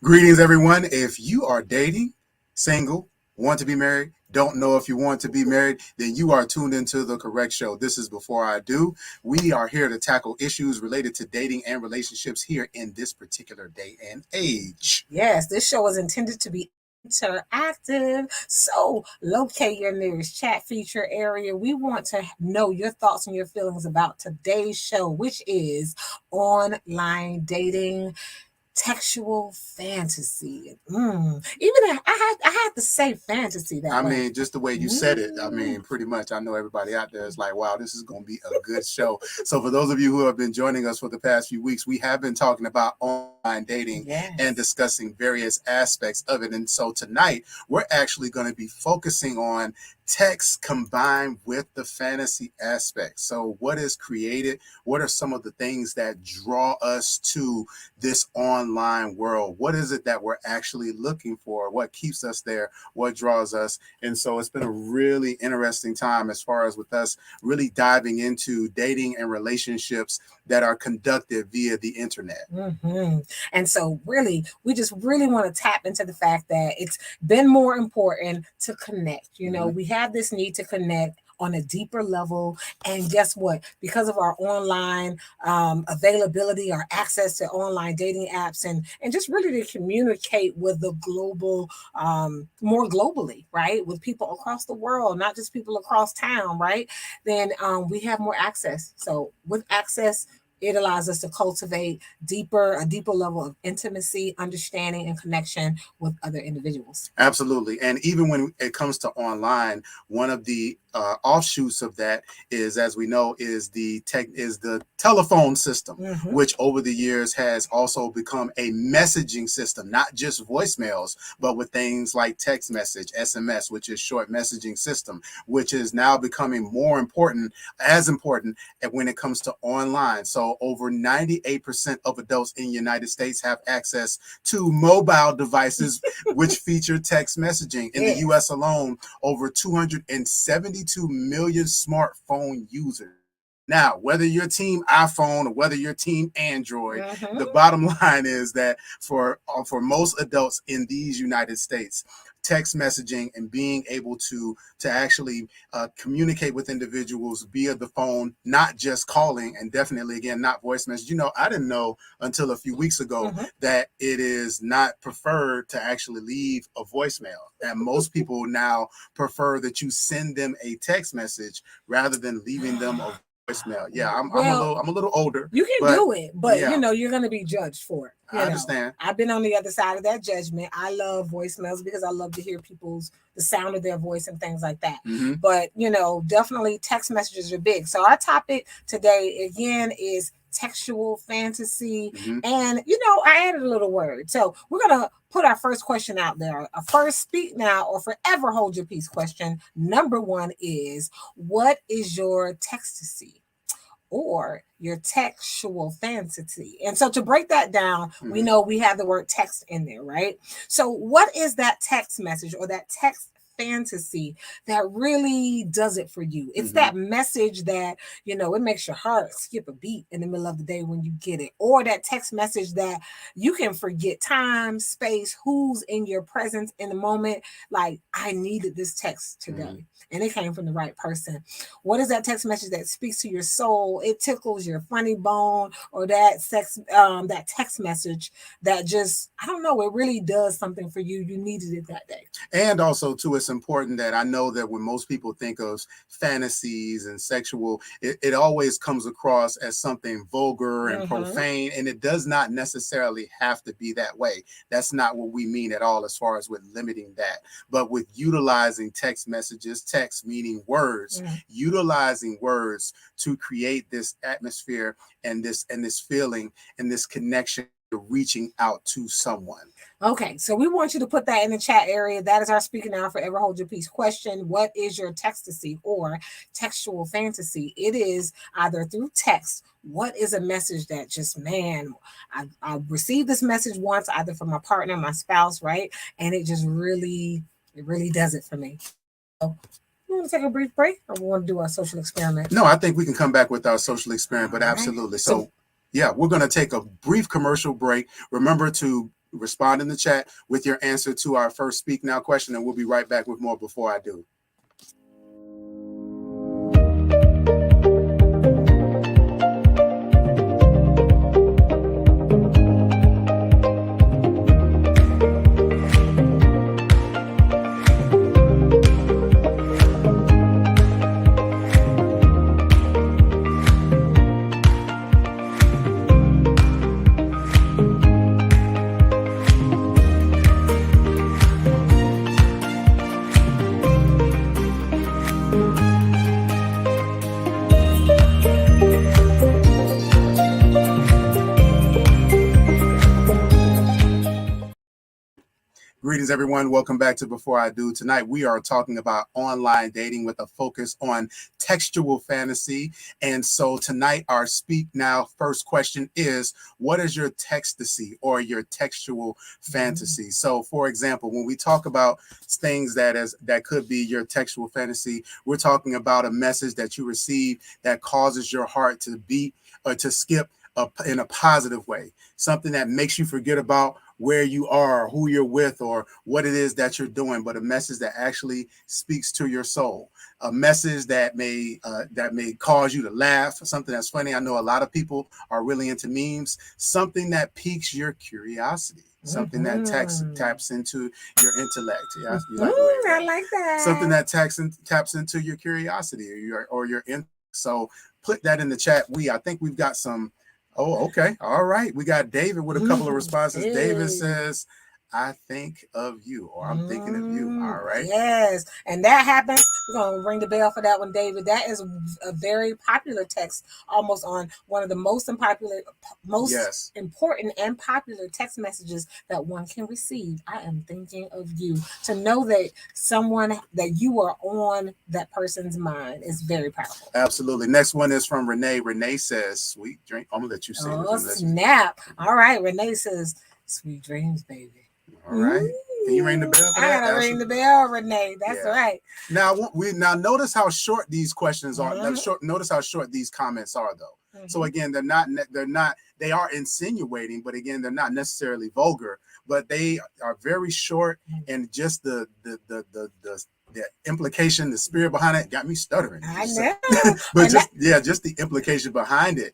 Greetings, everyone. If you are dating, single, want to be married, don't know if you want to be married, then you are tuned into the correct show. This is Before I Do. We are here to tackle issues related to dating and relationships here in this particular day and age. Yes, this show is intended to be interactive. So locate your nearest chat feature area. We want to know your thoughts and your feelings about today's show, which is online dating. Textual fantasy. Even I had to say fantasy that way. I mean, just the way you said it, I mean, pretty much, I know everybody out there is like, wow, this is going to be a good show. So for those of you who have been joining us for the past few weeks, we have been talking about online dating and discussing various aspects of it. And so tonight, we're actually going to be focusing on text combined with the fantasy aspect. So what is created? What are some of the things that draw us to this online world? What is it that we're actually looking for? What keeps us there? What draws us? And so it's been a really interesting time as far as with us really diving into dating and relationships that are conducted via the internet. And so really, we just really want to tap into the fact that it's been more important to connect. You know, we have this need to connect on a deeper level. And guess what? Because of our online availability, our access to online dating apps, and just really to communicate with the global, more globally, right? With people across the world, not just people across town, right? Then we have more access. So with access, it allows us to cultivate a deeper level of intimacy, understanding, and connection with other individuals. Absolutely. And even when it comes to online, one of the offshoots of that is, as we know, is the telephone system, which over the years has also become a messaging system, not just voicemails, but with things like text message, SMS, which is short messaging system, which is now becoming more important, as important when it comes to online. So over 98% of adults in the United States have access to mobile devices, which feature text messaging. In the US alone, over 272 million smartphone users. Now, whether you're team iPhone or whether you're team Android, the bottom line is that for most adults in these United States, text messaging and being able to actually communicate with individuals via the phone, not just calling, and definitely, again, not voice message. You know, I didn't know until a few weeks ago that it is not preferred to actually leave a voicemail. And most people now prefer that you send them a text message rather than leaving them a voicemail. Yeah, I'm a little older. You can do it, but you know, you're going to be judged for it. I understand. I've been on the other side of that judgment. I love voicemails because I love to hear the sound of their voice and things like that. But, you know, definitely text messages are big. So our topic today, again, is textual fantasy. And, you know, I added a little word. So we're going to put our first question out there. A first speak now or forever hold your peace question. Number one is, what is your textasy? Or your textual fantasy. And so to break that down, we know we have the word text in there, right? So what is that text message or that text fantasy that really does it for you? It's that message that, you know, it makes your heart skip a beat in the middle of the day when you get it, or that text message that you can forget time, space, who's in your presence in the moment. Like, I needed this text today and it came from the right person. What is that text message that speaks to your soul? It tickles your funny bone, or that text message that just, I don't know, it really does something for you. You needed it that day. And also, too, it's important that I know that when most people think of fantasies and sexual, it always comes across as something vulgar and profane, and it does not necessarily have to be that way. That's not what we mean at all as far as with limiting that. But with utilizing text messages, text meaning words, utilizing words to create this atmosphere and this feeling and this connection, reaching out to someone. Okay, so we want you to put that in the chat area. That is our speaking now forever hold your peace question. What is your textasy or textual fantasy? It is either through text. What is a message that just, man, I received this message once, either from my partner, my spouse, right? And it just really does it for me. So, you want to take a brief break, or we want to do our social experiment? No, I think we can come back with our social experiment, but absolutely. So yeah, we're going to take a brief commercial break. Remember to respond in the chat with your answer to our first Speak Now question, and we'll be right back with more Before I Do. Greetings, everyone. Welcome back to Before I Do. Tonight, we are talking about online dating with a focus on textual fantasy. And so tonight, our Speak Now first question is, what is your textasy or your textual fantasy? So, for example, when we talk about things that could be your textual fantasy, we're talking about a message that you receive that causes your heart to beat or to skip in a positive way, something that makes you forget about where you are, who you're with, or what it is that you're doing, but a message that actually speaks to your soul, a message that may cause you to laugh, something that's funny. I know a lot of people are really into memes, something that piques your curiosity, something that taps into your intellect. Yeah, you like I like that. Something that taps into your curiosity or your intellect. So put that in the chat. I think we've got some. Oh, okay. All right. We got David with a couple of responses. Hey. David says, I think of you, or I'm thinking of you. All right. Yes. And that happens. We're going to ring the bell for that one, David. That is a very popular text, almost on one of the most important and popular text messages that one can receive. I am thinking of you. To know that that you are on that person's mind is very powerful. Absolutely. Next one is from Renee. Renee says, sweet dream. I'm going to let you say it. Oh, snap. All right. Renee says, sweet dreams, baby. All right. Can you ring the bell for that? I gotta ring the bell, Renee. That's right. Now notice how short these questions are. Notice how short these comments are, though. So again, they are insinuating, but again, they're not necessarily vulgar, but they are very short, and just the implication, the spirit behind it got me stuttering. I know. But just the implication behind it,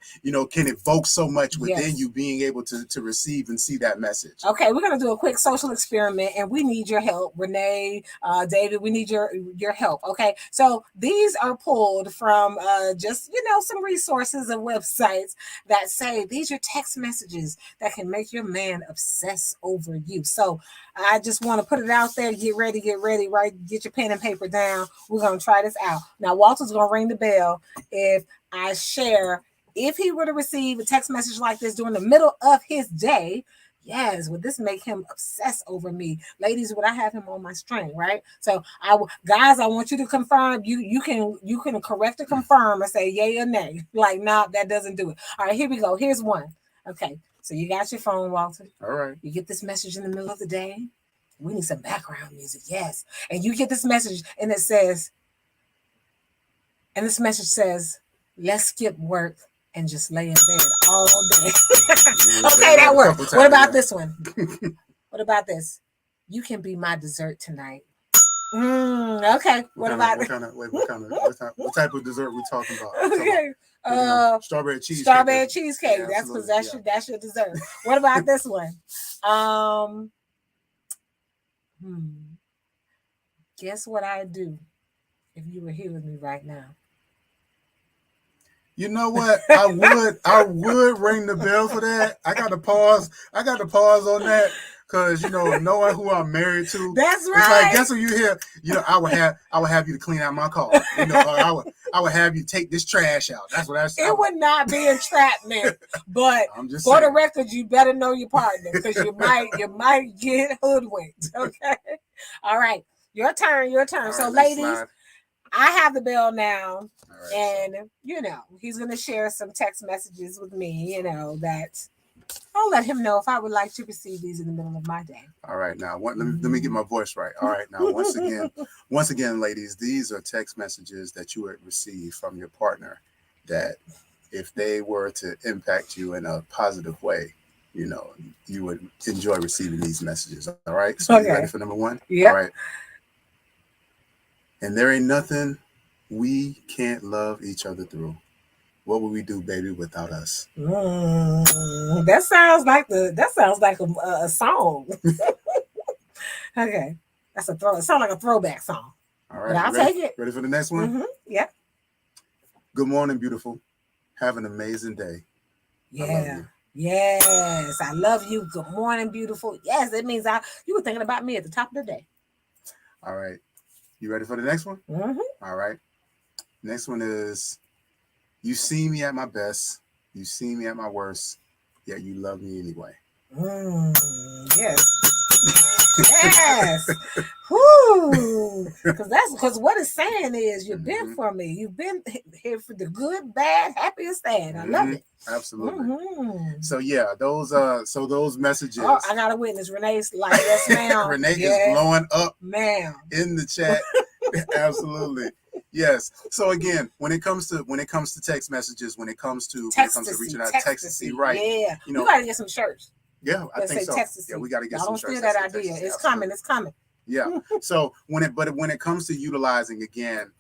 can evoke so much within you being able to receive and see that message. Okay, we're going to do a quick social experiment, and we need your help. Renee, David, we need your help. Okay, so these are pulled from some resources and websites that say these are text messages that can make your man obsess over you. So I just want to put it out there. Get ready, right? Get your pen and paper down. We're going to try this out. Now, Walter's going to ring the bell if I share. If he were to receive a text message like this during the middle of his day, yes, would this make him obsess over me? Ladies, would I have him on my string, right? So, guys, I want you to confirm. You can correct or confirm or say yay or nay. Like, nah, that doesn't do it. All right, here we go. Here's one. Okay, so you got your phone, Walter. All right. You get this message in the middle of the day. We need some background music, yes. And you get this message, and this message says, let's skip work and just lay in bed all day. Okay, that worked. What about this one? What about this? You can be my dessert tonight. Okay. What type of dessert we talking about? Okay. Strawberry cheesecake. Strawberry cheesecake. Yeah, that's your dessert. What about this one? Guess what I'd do if you were here with me right now? You know what? I would ring the bell for that. I got to pause on that because knowing who I'm married to. That's right. It's like, guess what you hear? I would have you to clean out my car. Or I would have you take this trash out. That's what I said. It would not be entrapment, but for the record, you better know your partner because you might get hoodwinked. Okay. All right. Your turn. Right, so, ladies, I have the bell now. Right, and he's going to share some text messages with me, that I'll let him know if I would like to receive these in the middle of my day. All right, now let me get my voice right. All right, now once again, ladies, these are text messages that you would receive from your partner that if they were to impact you in a positive way, you know, you would enjoy receiving these messages. All right. So you ready for number one? Yeah. All right. And there ain't nothing we can't love each other through. What would we do, baby, without us? That sounds like a song. Okay, that's a throw. It sounds like a throwback song. All right, but I'll take it. Ready for the next one? Yeah. Good morning, beautiful. Have an amazing day. Yeah. I love you. Yes, I love you. Good morning, beautiful. Yes, it means you were thinking about me at the top of the day. All right. You ready for the next one? All right. Next one is, you see me at my best. You see me at my worst. Yet you love me anyway. Yes. Yes. Whoo. Because what it's saying is you've been for me. You've been here for the good, bad, happy, and sad. I love it. Absolutely. So yeah, those messages. Oh, I got a witness. Renee's like, yes, ma'am. Renee is blowing up, ma'am, in the chat. Absolutely. Yes. So again, when it comes to text messages, when it comes to reaching out, text-y, right? Yeah. You gotta get some shirts. Yeah, I think so. Yeah, we gotta get some shirts. Don't steal that idea. It's coming. It's coming. Yeah. So when it comes to utilizing, again,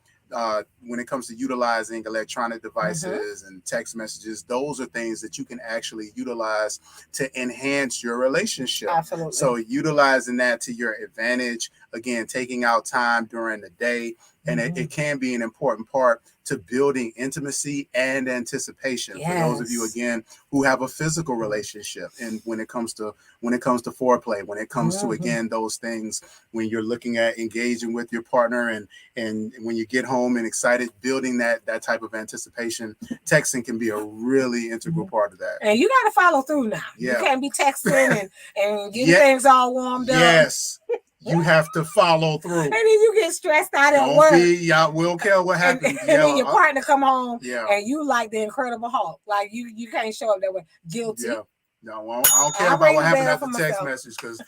when it comes to utilizing electronic devices and text messages, those are things that you can actually utilize to enhance your relationship. Absolutely. So utilizing that to your advantage, again, taking out time during the day, and it can be an important part to building intimacy and anticipation for those of you, again, who have a physical relationship. And when it comes to foreplay, when it comes to, again, those things, when you're looking at engaging with your partner and when you get home and excited, building that type of anticipation, texting can be a really integral part of that. And you got to follow through now. Yeah. You can't be texting and getting things all warmed up. Yes. You have to follow through. And then you get stressed out at work. Y'all will care what happens. And then your partner come home and you like the Incredible Hulk. Like you can't show up that way. Guilty. Yeah. No, I don't care about what happened after text message, because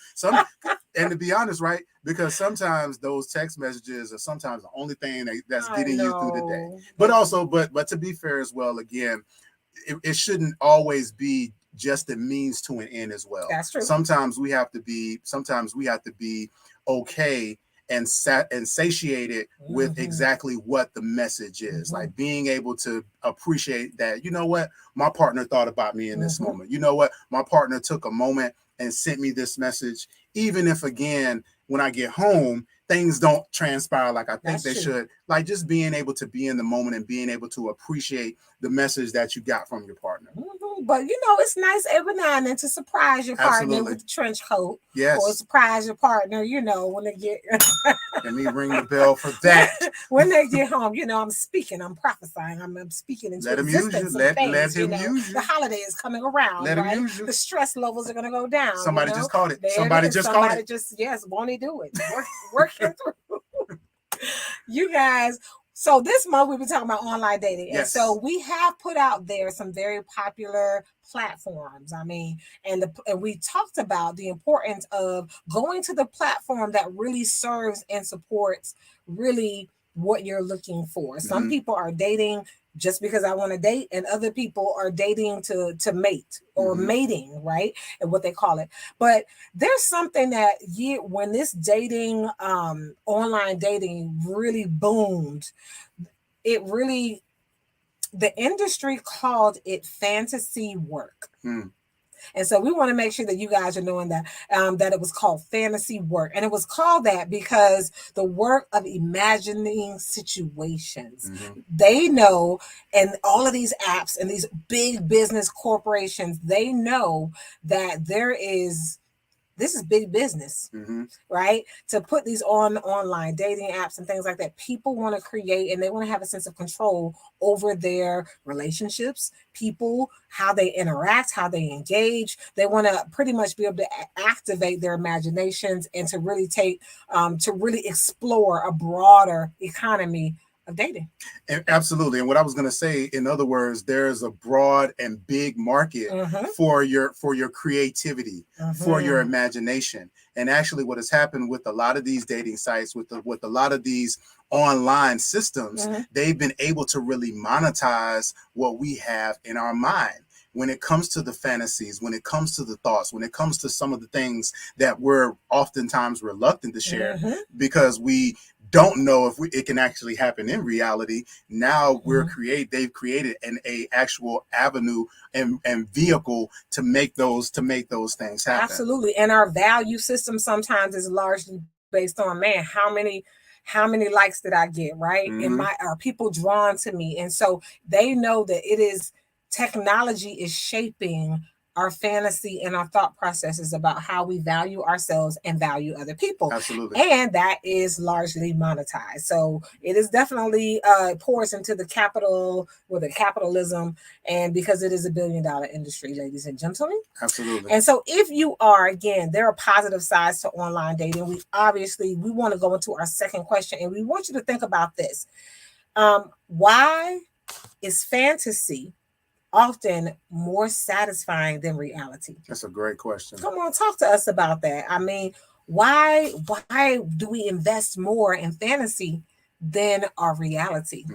and to be honest, right? Because sometimes those text messages are sometimes the only thing that's getting you through the day. But also, but to be fair as well, again, it shouldn't always be just a means to an end as well. That's true. Sometimes we have to be okay and satiated with exactly what the message is. Like being able to appreciate that, you know what, my partner thought about me in this moment. You know what, my partner took a moment and sent me this message, even if, again, when I get home, things don't transpire like I think they should. Like just being able to be in the moment and being able to appreciate the message that you got from your partner. But it's nice every now and then to surprise your partner with the trench coat. Yes. Or surprise your partner, when they get. Let me ring the bell for that. When they get home, I'm speaking, I'm prophesying, I'm speaking into existence. Let him use you. The holiday is coming around. Let him use you. The stress levels are going to go down. Somebody just caught it. Somebody just caught it. Won't he do it? Working through. You guys. So this month we've been talking about online dating. Yes. And so we have put out there some very popular platforms. I mean, and we talked about the importance of going to the platform that really serves and supports really what you're looking for. Some people are dating just because I want to date, and other people are dating to mate or mating, right? And what they call it. But there's something that when this dating, online dating really boomed, the industry called it fantasy work. And so we want to make sure that you guys are knowing that that it was called fantasy work. And it was called that because the work of imagining situations. They know, and all of these apps and these big business corporations, they know that this is big business, right? To put these online dating apps and things like that. People want to create and they want to have a sense of control over their relationships, people, how they interact, how they engage. They want to pretty much be able to activate their imaginations and to really to really explore a broader economy of dating. Absolutely. And what I was going to say, in other words, there's a broad and big market for your creativity, for your imagination. And actually what has happened with a lot of these dating sites, with a lot of these online systems, they've been able to really monetize what we have in our mind. when it comes to the fantasies, when it comes to the thoughts, when it comes to some of the things that we're oftentimes reluctant to share because we don't know if it can actually happen in reality. Now they've created a actual avenue and vehicle to make those things happen. Absolutely. And our value system sometimes is largely based on, man, how many likes did I get, right? And are people drawn to me? And so they know that technology is shaping our fantasy and our thought processes about how we value ourselves and value other people. Absolutely. And that is largely monetized. So it is definitely pours into the capitalism, and because it is $1 billion industry, ladies and gentlemen. Absolutely. And so if you are, again, there are positive sides to online dating. We want to go into our second question, and we want you to think about this. Why is fantasy often more satisfying than reality? That's a great question. Come on, talk to us about that. I mean, why do we invest more in fantasy than our reality?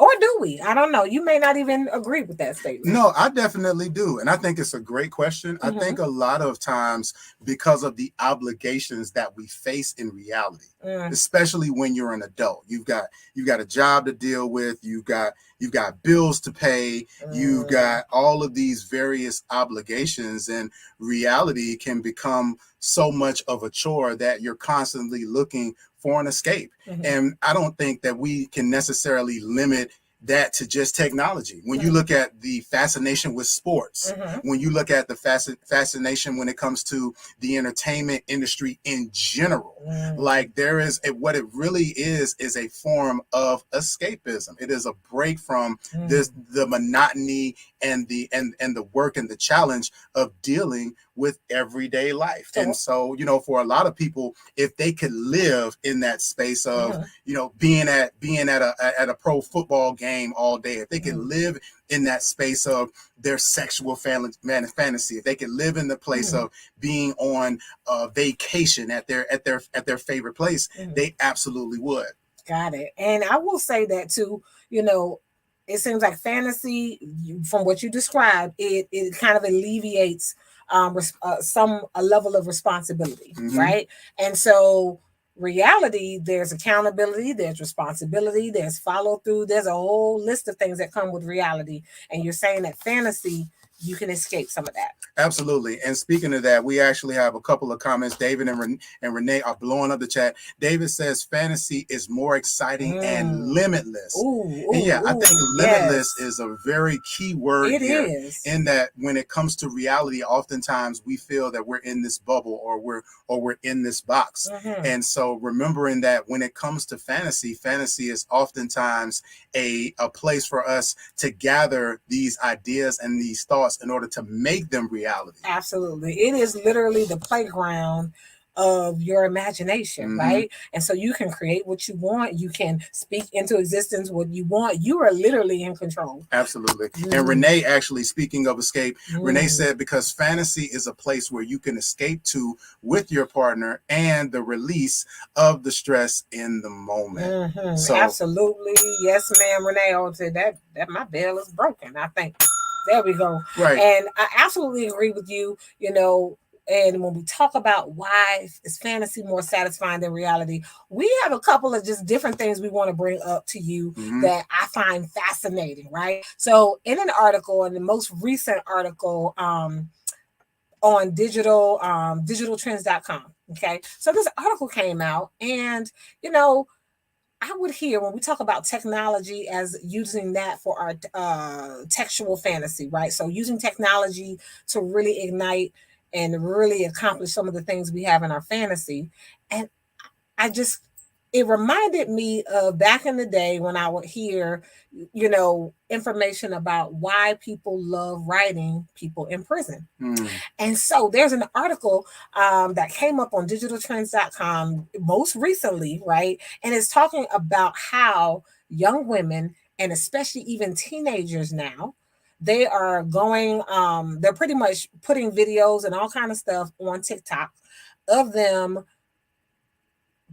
Or do we? I don't know. You may not even agree with that statement. No, I definitely do. And I think it's a great question. I think a lot of times, because of the obligations that we face in reality, especially when you're an adult, you've got a job to deal with, you've got bills to pay, you've got all of these various obligations, and reality can become so much of a chore that you're constantly looking for an escape. And I don't think that we can necessarily limit that to just technology. When you look at the fascination with sports, when you look at the fascination when it comes to the entertainment industry in general, like there is what it really is a form of escapism. It is a break from the monotony and the work and the challenge of dealing with everyday life. And so, for a lot of people, if they could live in that space of, being at a pro football game all day, if they could live in that space of their sexual fantasy, if they could live in the place of being on a vacation at their favorite place, they absolutely would. Got it. And I will say that too, it seems like fantasy, from what you described, it kind of alleviates a level of responsibility, right? And so reality, there's accountability, there's responsibility, there's follow through, there's a whole list of things that come with reality. And you're saying that fantasy, you can escape some of that. Absolutely. And speaking of that, we actually have a couple of comments. David and Renee are blowing up the chat. David says fantasy is more exciting and limitless. I think limitless is a very key word here. In that when it comes to reality, oftentimes we feel that we're in this bubble or we're in this box. And so remembering that when it comes to fantasy is oftentimes a place for us to gather these ideas and these thoughts in order to make them reality. Absolutely. It is literally the playground of your imagination, right? And so you can create what you want. You can speak into existence what you want. You are literally in control. Absolutely. And Renee, actually, speaking of escape, Renee said, because fantasy is a place where you can escape to with your partner and the release of the stress in the moment. So absolutely. Yes, ma'am, Renee. I said that my bell is broken, I think. There we go. Right. And I absolutely agree with you, and when we talk about why is fantasy more satisfying than reality, we have a couple of just different things we want to bring up to you that I find fascinating, right? So in an article, in the most recent article on digitaltrends.com, okay? So this article came out, and, I would hear when we talk about technology as using that for our Tech-xual fantasy, right? So using technology to really ignite and really accomplish some of the things we have in our fantasy. And it reminded me of back in the day when I would hear, information about why people love writing people in prison. And so there's an article that came up on digitaltrends.com most recently, right? And it's talking about how young women, and especially even teenagers now, they are going, they're pretty much putting videos and all kind of stuff on TikTok of them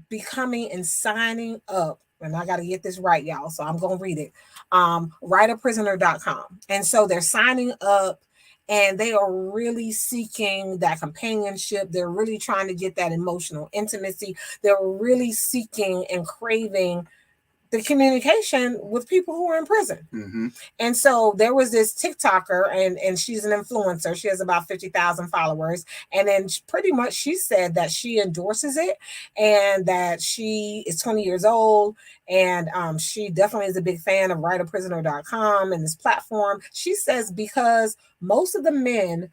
becoming and signing up, and I got to get this right, y'all, so I'm going to read it, writeaprisoner.com. And so they're signing up and they are really seeking that companionship. They're really trying to get that emotional intimacy. They're really seeking and craving the communication with people who are in prison. Mm-hmm. And so there was this TikToker, and she's an influencer. She has about 50,000 followers. And then pretty much she said that she endorses it and that she is 20 years old. And she definitely is a big fan of writerprisoner.com and this platform. She says because most of the men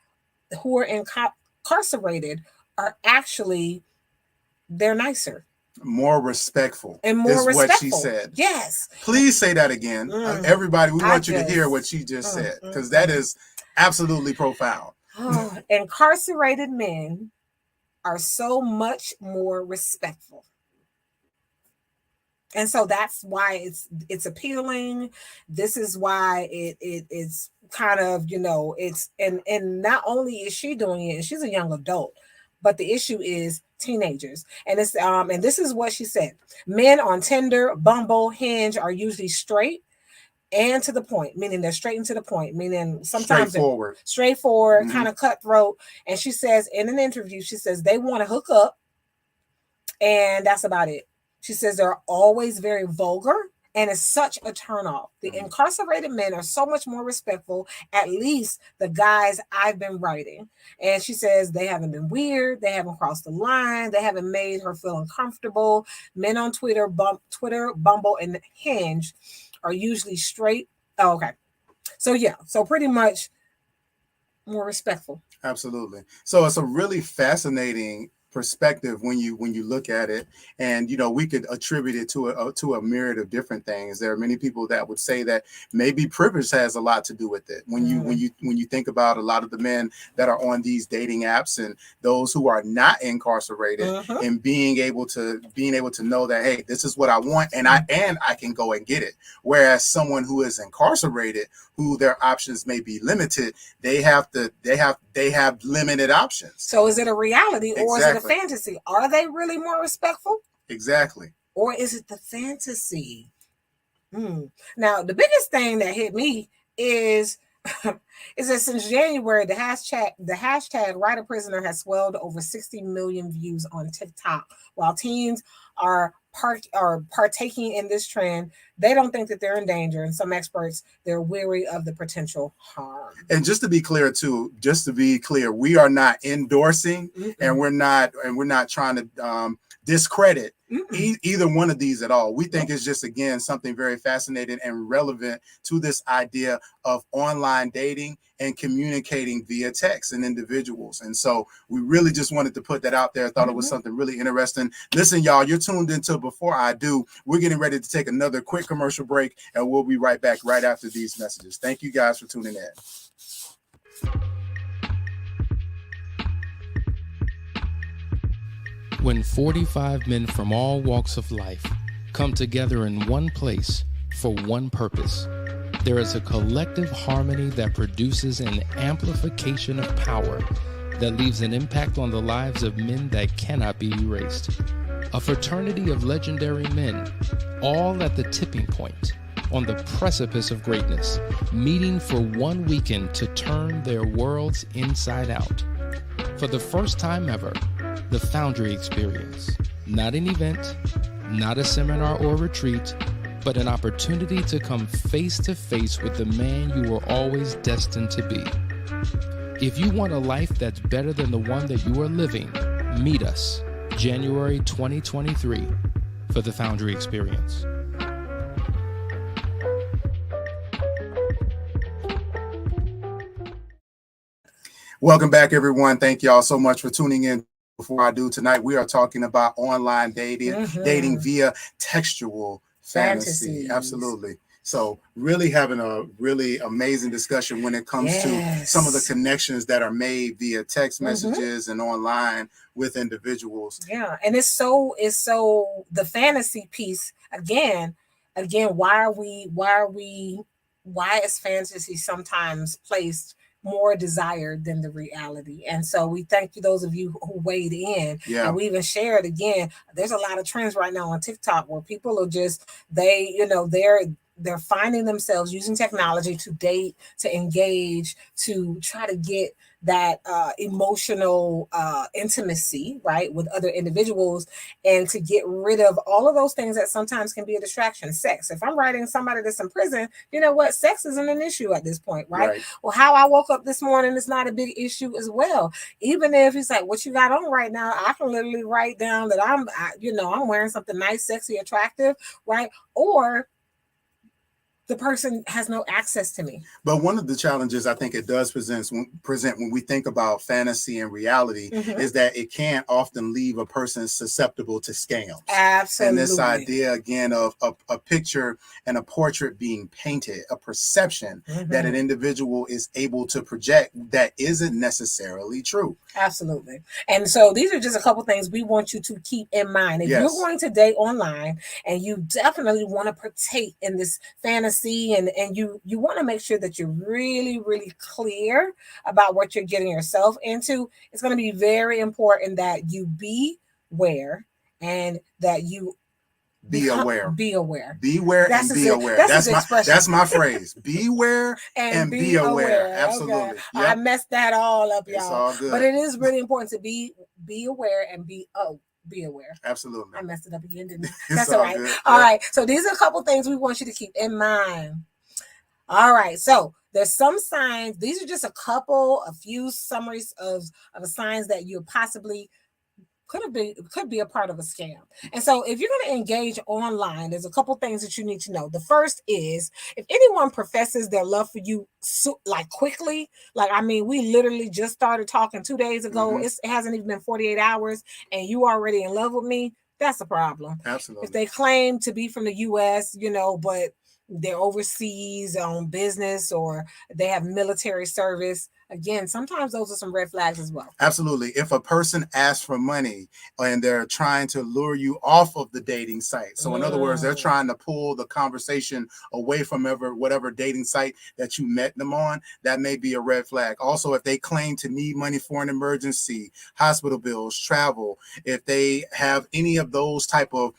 who are incarcerated are actually, they're nicer. More respectful and more is respectful. What she said. Yes. Please say that again. Everybody, we want you to hear what she just said, because that is absolutely profound. Incarcerated men are so much more respectful. And so that's why it's appealing. This is why it's kind of, you know, it's and not only is she doing it, and she's a young adult, but the issue is teenagers. And it's and this is what she said. Men on Tinder, Bumble, Hinge are usually straight and to the point, meaning they're straight and to the point, meaning sometimes straightforward, kind of cutthroat. And she says in an interview, she says they want to hook up, and that's about it. She says they're always very vulgar, and it's such a turnoff. The incarcerated men are so much more respectful, at least the guys I've been writing. And she says they haven't been weird. They haven't crossed the line. They haven't made her feel uncomfortable. Men on Twitter, Bumble, and Hinge are usually straight. Oh, okay. So, yeah. So pretty much more respectful. Absolutely. So it's a really fascinating perspective when you look at it, and you know, we could attribute it to a myriad of different things. There are many people that would say that maybe privilege has a lot to do with it. When you think about a lot of the men that are on these dating apps and those who are not incarcerated, and being able to know that, hey, this is what I want, and I can go and get it. Whereas someone who is incarcerated, who their options may be limited, they have limited options. So is it a reality or is it a fantasy? Are they really more respectful? Exactly. Or is it the fantasy? Now, the biggest thing that hit me is that since January, the hashtag Writer Prisoner has swelled to over 60 million views on TikTok. While teens are partaking in this trend, they don't think that they're in danger, and some experts, they're weary of the potential harm. And just to be clear, we are not endorsing, and we're not trying to discredit either one of these at all. We think it's just, again, something very fascinating and relevant to this idea of online dating and communicating via text and individuals. And so we really just wanted to put that out there. I thought it was something really interesting. Listen, y'all, you're tuned into Before I Do. We're getting ready to take another quick commercial break, and we'll be right back right after these messages. Thank you guys for tuning in. When 45 men from all walks of life come together in one place for one purpose, there is a collective harmony that produces an amplification of power that leaves an impact on the lives of men that cannot be erased. A fraternity of legendary men, all at the tipping point, on the precipice of greatness, meeting for one weekend to turn their worlds inside out. For the first time ever, the Foundry experience. Not an event, not a seminar or retreat, but an opportunity to come face to face with the man you were always destined to be. If you want a life that's better than the one that you are living, meet us January 2023 for the Foundry experience. Welcome back, everyone. Thank y'all so much for tuning in. Before I Do tonight, we are talking about online dating via textual fantasy. Absolutely. So really having a really amazing discussion when it comes to some of the connections that are made via text messages and online with individuals. Yeah. And it's so the fantasy piece again, why is fantasy sometimes placed more desired than the reality? And so we thank you, those of you who weighed in. And we even shared again, there's a lot of trends right now on TikTok where people are just, they're they're finding themselves using technology to date, to engage, to try to get that emotional intimacy, right, with other individuals, and to get rid of all of those things that sometimes can be a distraction. Sex. If I'm writing somebody that's in prison, you know what? Sex isn't an issue at this point, right? Well, how I woke up this morning is not a big issue as well. Even if he's like, what you got on right now, I can literally write down that I'm wearing something nice, sexy, attractive, right? Or the person has no access to me. But one of the challenges I think it does present when we think about fantasy and reality is that it can often leave a person susceptible to scams. Absolutely. And this idea again of a picture and a portrait being painted, a perception that an individual is able to project that isn't necessarily true. Absolutely. And so these are just a couple things we want you to keep in mind. If you're going to date online and you definitely want to partake in this fantasy, and you want to make sure that you're really, really clear about what you're getting yourself into, it's going to be very important that you be aware and that you be aware. Beware and be aware. That's my phrase. Beware and be aware. Absolutely. Okay. Yep. I messed that all up, y'all. It's all good. But it is really important to be aware and be aware. Absolutely. I messed it up again, didn't I? That's all right. Good. All right. So these are a couple things we want you to keep in mind. All right. So there's some signs. These are just a few summaries of the signs that you possibly could be a part of a scam. And so if you're going to engage online, there's a couple things that you need to know. The first is if anyone professes their love for you like quickly, we literally just started talking 2 days ago. It hasn't even been 48 hours and you already in love with me. That's a problem. Absolutely. If they claim to be from the US, but they're overseas on business or they have military service, again, sometimes those are some red flags as well. Absolutely. If a person asks for money and they're trying to lure you off of the dating site. So in other words, they're trying to pull the conversation away from whatever dating site that you met them on, that may be a red flag. Also, if they claim to need money for an emergency, hospital bills, travel, if they have any of those type of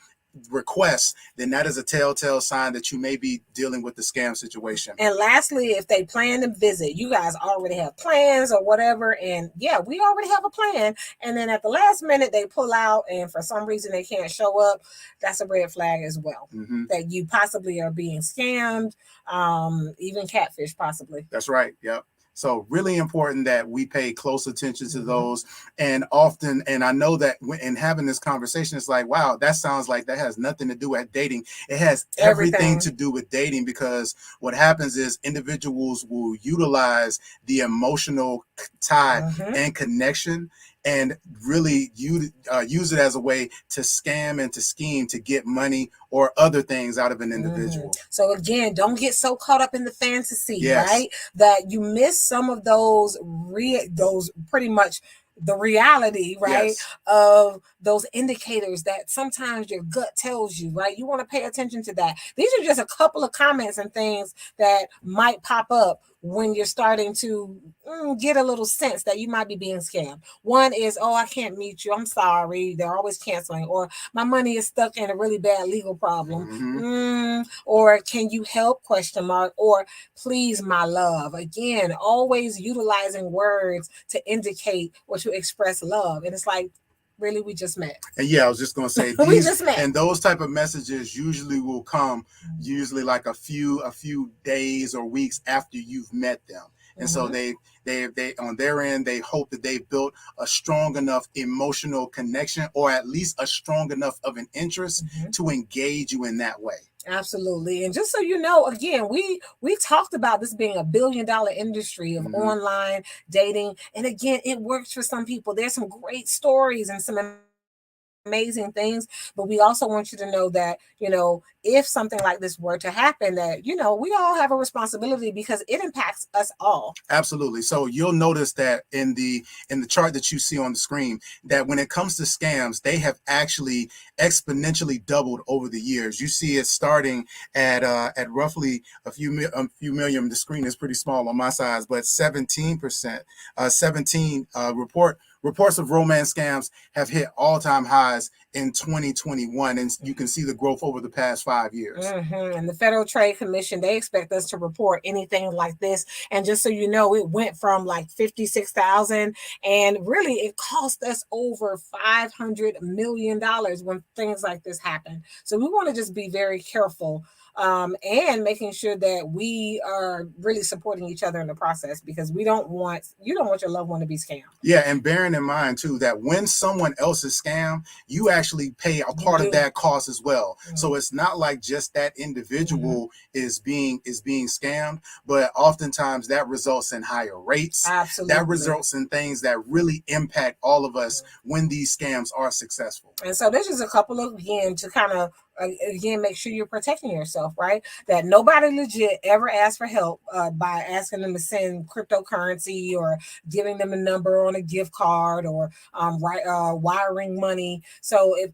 requests, then that is a telltale sign that you may be dealing with the scam situation. And lastly, if they plan to visit, you guys already have plans or whatever, and we already have a plan, and then at the last minute they pull out and for some reason they can't show up, that's a red flag as well. That you possibly are being scammed, even catfish possibly. That's right. Yep. So really important that we pay close attention to those. And often, and I know that in having this conversation, it's like, wow, that sounds like that has nothing to do with dating. It has everything to do with dating, because what happens is individuals will utilize the emotional tie and connection and really use it as a way to scam and to scheme to get money or other things out of an individual. So again, don't get so caught up in the fantasy, right? That you miss some of those pretty much the reality, right? Of those indicators that sometimes your gut tells you, right? You want to pay attention to that. These are just a couple of comments and things that might pop up when you're starting to get a little sense that you might be being scammed. One is, oh, I can't meet you. I'm sorry. They're always canceling. Or my money is stuck in a really bad legal problem. Or can you help? ? Or please, my love. Again, always utilizing words to indicate or to express love. And it's like, really, we just met. And I was just going to say, we just met. And those type of messages usually will come like a few days or weeks after you've met them. And so they on their end, they hope that they've built a strong enough emotional connection, or at least a strong enough of an interest to engage you in that way. Absolutely. And just so you know, again, we talked about this being $1 billion industry of online dating. And again, it works for some people. There's some great stories and some amazing things, but we also want you to know that, if something like this were to happen, that, we all have a responsibility because it impacts us all. Absolutely. So you'll notice that in the chart that you see on the screen, that when it comes to scams, they have actually exponentially doubled over the years. You see it starting at roughly a few million. The screen is pretty small on my size, but 17% report reports of romance scams have hit all-time highs in 2021, and you can see the growth over the past 5 years. And the Federal Trade Commission, they expect us to report anything like this. And just so you know, it went from like 56,000, and really it cost us over $500 million when things like this happen. So we want to just be very careful, and making sure that we are really supporting each other in the process, because you don't want your loved one to be scammed. Yeah, and bearing in mind too that when someone else is scammed, you actually pay a part of that cost as well. So it's not like just that individual is being scammed, but oftentimes that results in higher rates. Absolutely. That results in things that really impact all of us when these scams are successful. And so there's just a couple of, again, to kind of make sure you're protecting yourself, right? That nobody legit ever asks for help by asking them to send cryptocurrency or giving them a number on a gift card or wiring money. So if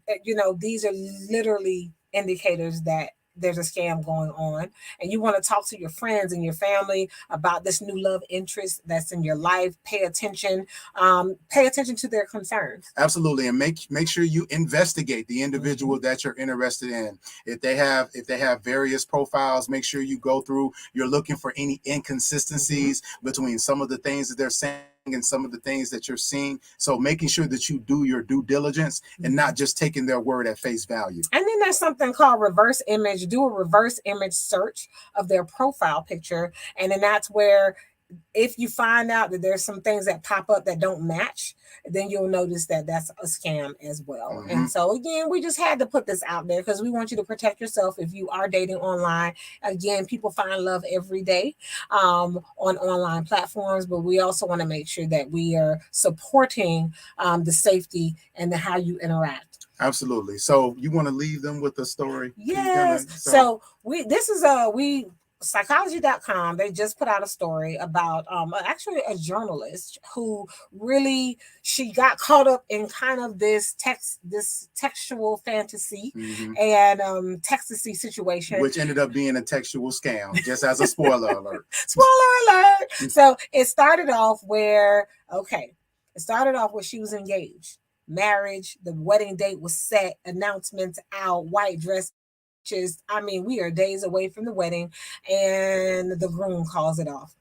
these are literally indicators that there's a scam going on, and you want to talk to your friends and your family about this new love interest that's in your life. Pay attention to their concerns. Absolutely. And make sure you investigate the individual that you're interested in. If they have various profiles, make sure you go through, you're looking for any inconsistencies between some of the things that they're saying and some of the things that you're seeing. So making sure that you do your due diligence and not just taking their word at face value. And then there's something called reverse image. Do a reverse image search of their profile picture. And then that's where, if you find out that there's some things that pop up that don't match, then you'll notice that that's a scam as well. And so again, we just had to put this out there because we want you to protect yourself if you are dating online. Again, people find love every day on online platforms, but we also want to make sure that we are supporting the safety and how you interact. Absolutely. So you want to leave them with a story? Yes. So Psychology.com, they just put out a story about actually a journalist who really, she got caught up in kind of this textual fantasy and textasy situation, which ended up being a textual scam, just as a spoiler alert. Spoiler alert. So it started off where she was engaged, marriage, the wedding date was set, announcements out, white dress. We are days away from the wedding, and the groom calls it off.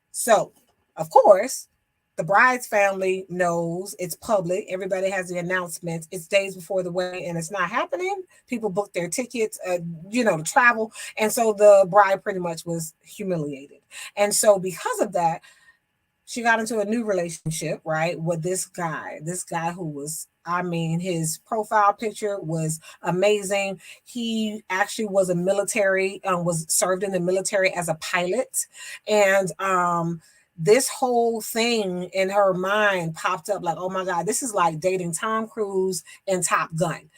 So, of course, the bride's family knows, it's public. Everybody has the announcements. It's days before the wedding, and it's not happening. People book their tickets, to travel. And so the bride pretty much was humiliated. And so because of that, she got into a new relationship, right, with this guy who was, his profile picture was amazing. He actually was served in the military as a pilot. And this whole thing in her mind popped up like, oh my God, this is like dating Tom Cruise and Top Gun.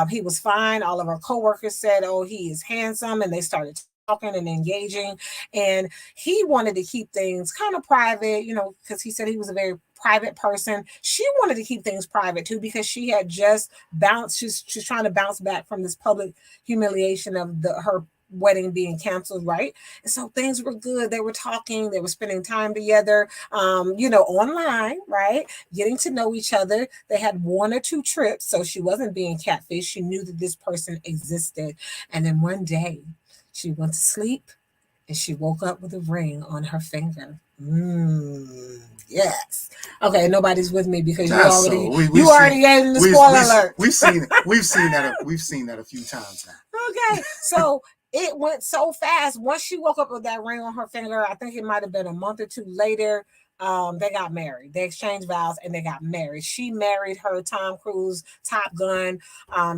He was fine. All of her coworkers said, oh, he is handsome. And they started talking and engaging, and he wanted to keep things kind of private, because he said he was a very private person. She wanted to keep things private too, because she had just she's trying to bounce back from this public humiliation of her wedding being canceled, right? And so things were good. They were talking, they were spending time together, online, right? Getting to know each other. They had 1 or 2 trips, so she wasn't being catfished. She knew that this person existed. And then one day, she went to sleep and she woke up with a ring on her finger. Yes. Okay, nobody's with me because you already gave them the spoiler alert. We've seen that a few times now. Okay, so it went so fast. Once she woke up with that ring on her finger, I think it might have been a month or 2 later, they got married. They exchanged vows and they got married. She married her Tom Cruise Top Gun.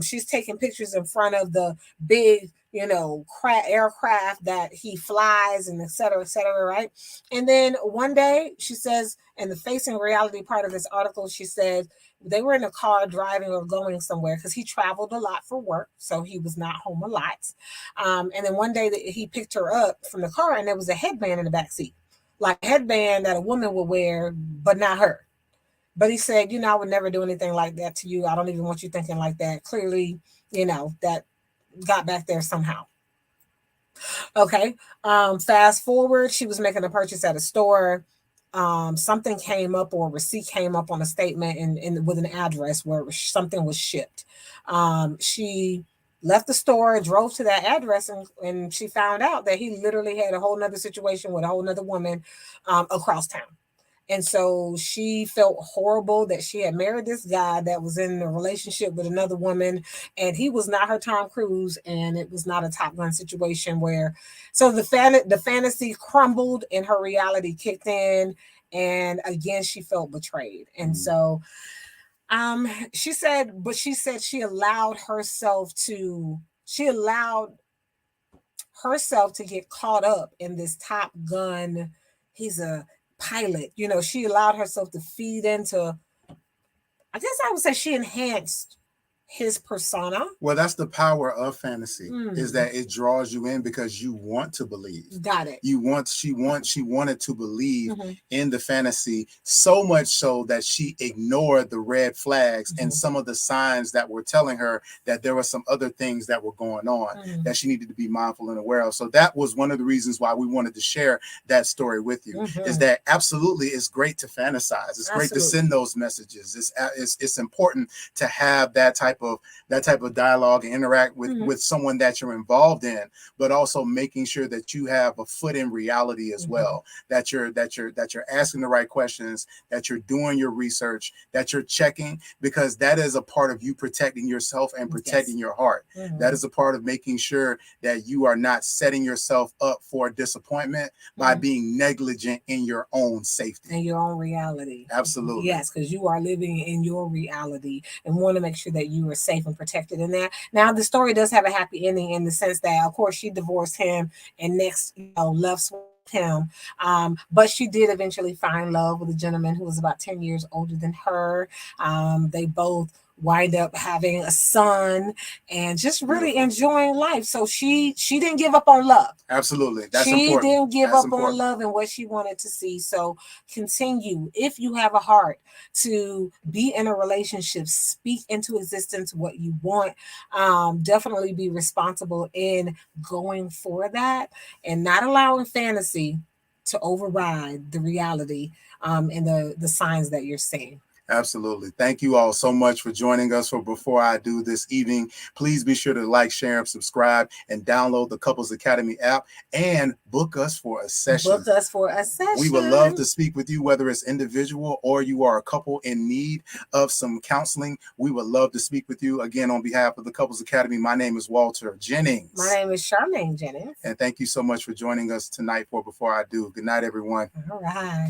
She's taking pictures in front of the big aircraft that he flies, and et cetera, right? And then one day she says, in the facing reality part of this article, she said they were in a car driving or going somewhere because he traveled a lot for work, so he was not home a lot. And then one day he picked her up from the car, and there was a headband in the back seat, like a headband that a woman would wear, but not her. But he said, I would never do anything like that to you. I don't even want you thinking like that. Clearly, that got back there somehow. Okay. Fast forward, she was making a purchase at a store. something came up or a receipt came up on a statement with an address where something was shipped. She left the store, drove to that address, and she found out that he literally had a whole nother situation with a whole nother woman across town. And so she felt horrible that she had married this guy that was in a relationship with another woman, and he was not her Tom Cruise, and it was not a Top Gun situation so the fantasy crumbled and her reality kicked in, and again she felt betrayed. And so she said she allowed herself to get caught up in this Top Gun. He's a pilot, she allowed herself to feed into, I guess I would say she enhanced his persona. Well, that's the power of fantasy, is that it draws you in because you want to believe. Got it. She wanted to believe in the fantasy, so much so that she ignored the red flags and some of the signs that were telling her that there were some other things that were going on that she needed to be mindful and aware of. So that was one of the reasons why we wanted to share that story with you, is that absolutely it's great to fantasize. It's great to send those messages. It's important to have that type of dialogue and interact with someone that you're involved in, but also making sure that you have a foot in reality as well, that you're asking the right questions, that you're doing your research, that you're checking, because that is a part of you protecting yourself and protecting your heart. That is a part of making sure that you are not setting yourself up for disappointment by being negligent in your own safety and your own reality. Absolutely. Yes, because you are living in your reality and want to make sure that you are safe and protected in that. Now, the story does have a happy ending in the sense that, of course, she divorced him and next, left him. But she did eventually find love with a gentleman who was about 10 years older than her. They both wind up having a son and just really enjoying life. So she didn't give up on love. Absolutely. That's she important. Didn't give That's up important. on love and what she wanted to see. So continue. If you have a heart to be in a relationship, speak into existence what you want. Definitely be responsible in going for that and not allowing fantasy to override the reality and the signs that you're seeing. Absolutely. Thank you all so much for joining us for Before I Do this evening. Please be sure to like, share, and subscribe, and download the Couples Academy app and book us for a session. Book us for a session. We would love to speak with you, whether it's individual or you are a couple in need of some counseling. We would love to speak with you. Again, on behalf of the Couples Academy, my name is Walter Jennings. My name is CHARMAINE Jennings. And thank you so much for joining us tonight for Before I Do. Good night, everyone. All right.